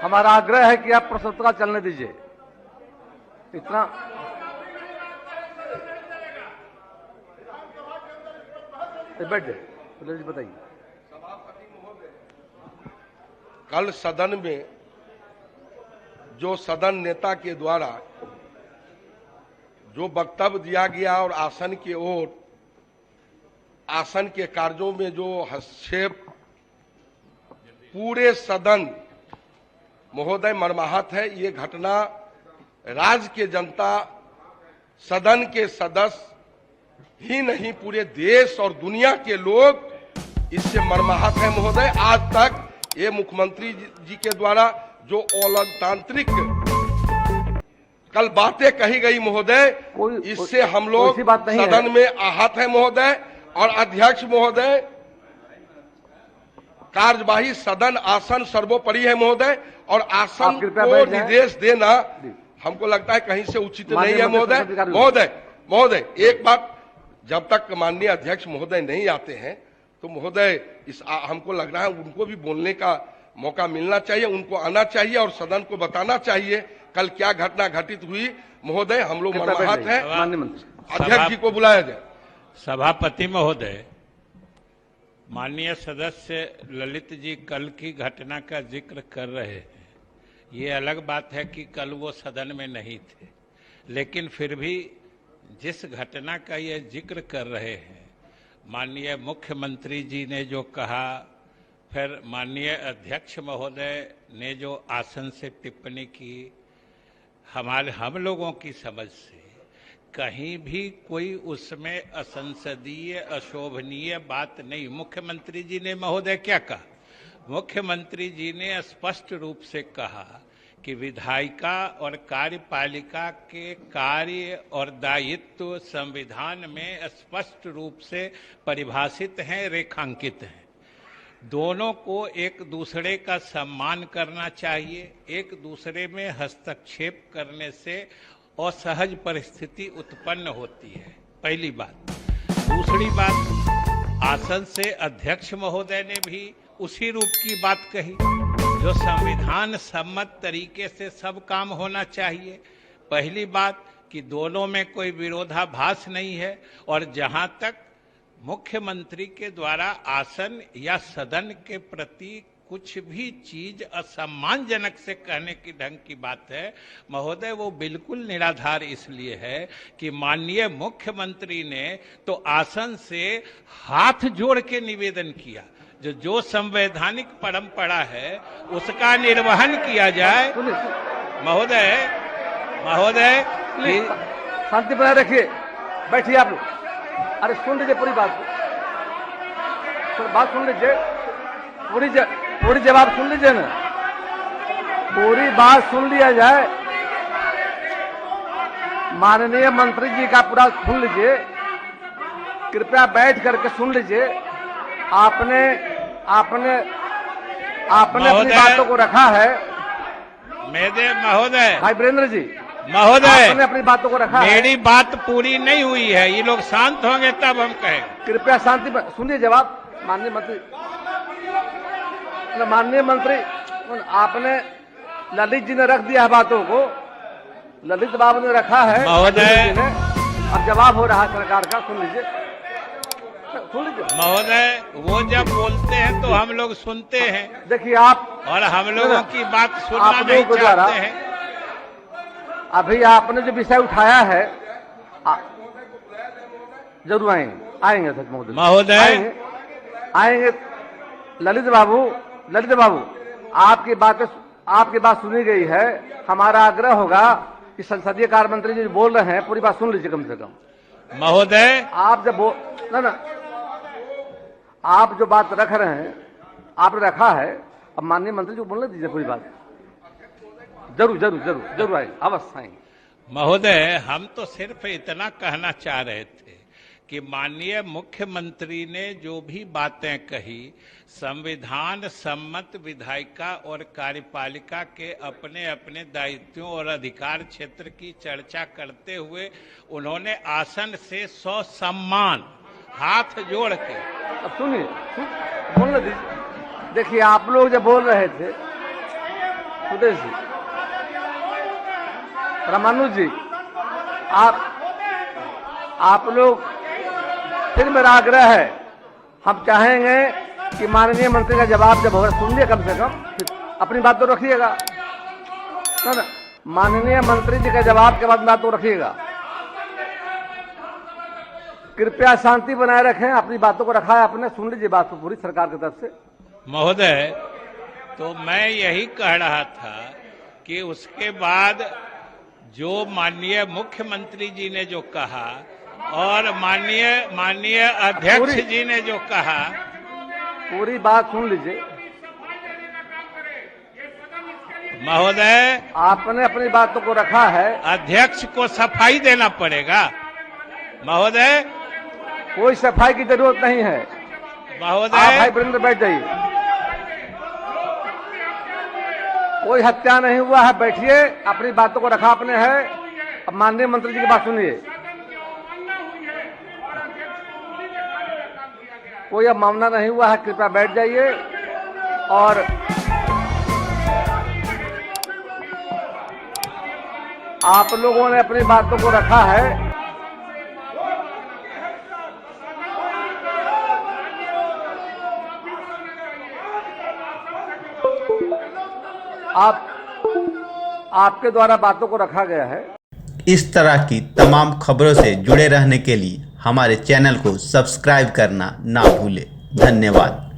हमारा आग्रह है कि आप प्रश्नोत्तर चलने दीजिए। इतना बैठ जाए। बताइए। कल सदन में जो सदन नेता के द्वारा जो वक्तव्य दिया गया और आसन की ओर आसन के कार्यों में जो हस्तक्षेप, पूरे सदन महोदय मर्माहत है। ये घटना राज्य के जनता, सदन के सदस्य ही नहीं, पूरे देश और दुनिया के लोग इससे मर्माहत है महोदय। आज तक ये मुख्यमंत्री जी के द्वारा जो अलोकतांत्रिक कल बातें कही गई महोदय, इससे हम लोग सदन में आहत है महोदय। और अध्यक्ष महोदय, कार्यवाही सदन आसन सर्वोपरि है महोदय, और आसन को निर्देश देना हमको लगता है कहीं से उचित नहीं है महोदय। महोदय एक बात, जब तक माननीय अध्यक्ष महोदय नहीं आते हैं तो महोदय हमको लग रहा है उनको भी बोलने का मौका मिलना चाहिए, उनको आना चाहिए और सदन को बताना चाहिए कल क्या घटना घटित हुई। महोदय हम लोग मर्माहत हैं, अध्यक्ष जी को बुलाया जाए। सभापति महोदय, माननीय सदस्य ललित जी कल की घटना का जिक्र कर रहे हैं। ये अलग बात है कि कल वो सदन में नहीं थे, लेकिन फिर भी जिस घटना का ये जिक्र कर रहे हैं, माननीय मुख्यमंत्री जी ने जो कहा, फिर माननीय अध्यक्ष महोदय ने जो आसन से टिप्पणी की, हम लोगों की समझ से कहीं भी कोई उसमें असंसदीय अशोभनीय बात नहीं। मुख्यमंत्री जी ने महोदय क्या कहा? मुख्यमंत्री जी ने स्पष्ट रूप से कहा कि विधायिका और कार्यपालिका के कार्य और दायित्व संविधान में स्पष्ट रूप से परिभाषित हैं, रेखांकित हैं। दोनों को एक दूसरे का सम्मान करना चाहिए। एक दूसरे में हस्तक्षेप करने से असहज परिस्थिति उत्पन्न होती है, पहली बात। दूसरी बात, आसन से अध्यक्ष महोदय ने भी उसी रूप की बात कही जो संविधान सम्मत तरीके से सब काम होना चाहिए। पहली बात कि दोनों में कोई विरोधाभास नहीं है, और जहां तक मुख्यमंत्री के द्वारा आसन या सदन के प्रति कुछ भी चीज असम्मानजनक से कहने की ढंग की बात है महोदय, वो बिल्कुल निराधार इसलिए है कि माननीय मुख्यमंत्री ने तो आसन से हाथ जोड़ के निवेदन किया, जो संवैधानिक परंपरा है उसका निर्वहन किया जाए। महोदय शांति बनाए रखिए, बैठिए आप लोग। अरे सुन लीजिए पूरी बात सुन लीजिए, पूरी जवाब सुन लीजिए ना, पूरी बात सुन लिया जाए। माननीय मंत्री जी का पूरा सुन लीजिए, कृपया बैठ करके सुन लीजिए। आपने अपनी बातों को रखा है। महोदय भाई वीरेंद्र जी, महोदय आपने अपनी बातों को रखा है। मेरी बात पूरी नहीं हुई है, ये लोग शांत होंगे तब हम कहेंगे। कृपया शांति सुनिए जवाब। माननीय मंत्री आपने, ललित जी ने रख दिया है बातों को, ललित बाबू ने रखा है महोदय। अब जवाब हो रहा है सरकार का, सुन लीजिए महोदय। वो जब बोलते हैं तो हम लोग सुनते हैं। देखिए आप, और हम लोगों की बात सुनना नहीं चाहते हैं। अभी आपने जो विषय उठाया है, जरूर आएंगे सच महोदय, आएंगे। ललित बाबू आपकी बात सुनी गई है। हमारा आग्रह होगा कि संसदीय कार्य मंत्री जी बोल रहे हैं, पूरी बात सुन लीजिए कम से कम। महोदय आप जब आप जो बात रख रहे हैं, आपने रखा है, अब माननीय मंत्री जी को बोलने दीजिए पूरी बात। जरूर आए, अवश्य आएंगे। महोदय, हम तो सिर्फ इतना कहना चाह रहे थे कि माननीय मुख्यमंत्री ने जो भी बातें कही, संविधान सम्मत विधायिका और कार्यपालिका के अपने अपने दायित्वों और अधिकार क्षेत्र की चर्चा करते हुए उन्होंने आसन से ससम्मान हाथ जोड़ के। अब सुनिए, बोलने दीजिए। देखिए आप लोग जब बोल रहे थे, सुदेश जी, रामानुज जी, आप लोग, फिर मेरा आग्रह है, हम चाहेंगे कि माननीय मंत्री का जवाब जब होगा सुनिए, कम से कम फिर अपनी बात तो रखिएगा ना। माननीय मंत्री जी का जवाब के बाद बात तो रखिएगा। कृपया शांति बनाए रखें। अपनी बातों को रखा है आपने, सुन लीजिए बात को पूरी सरकार की तरफ से। महोदय, तो मैं यही कह रहा था कि उसके बाद जो माननीय मुख्यमंत्री जी ने जो कहा और माननीय अध्यक्ष जी ने जो कहा, पूरी बात सुन लीजिए। महोदय, आपने अपनी बातों को रखा है। अध्यक्ष को सफाई देना पड़ेगा। महोदय, कोई सफाई की जरूरत नहीं है। महोदय, आप भाई वृंद बैठ जाइए। कोई हत्या नहीं हुआ है, बैठिए। अपनी बातों को रखा आपने है। अब माननीय मंत्री जी की बात सुनिए। कोई अब मामला नहीं हुआ है, कृपया बैठ जाइए। और आप लोगों ने अपनी बातों को रखा है। आपके द्वारा बातों को रखा गया है। इस तरह की तमाम खबरों से जुड़े रहने के लिए हमारे चैनल को सब्सक्राइब करना ना भूलें। धन्यवाद।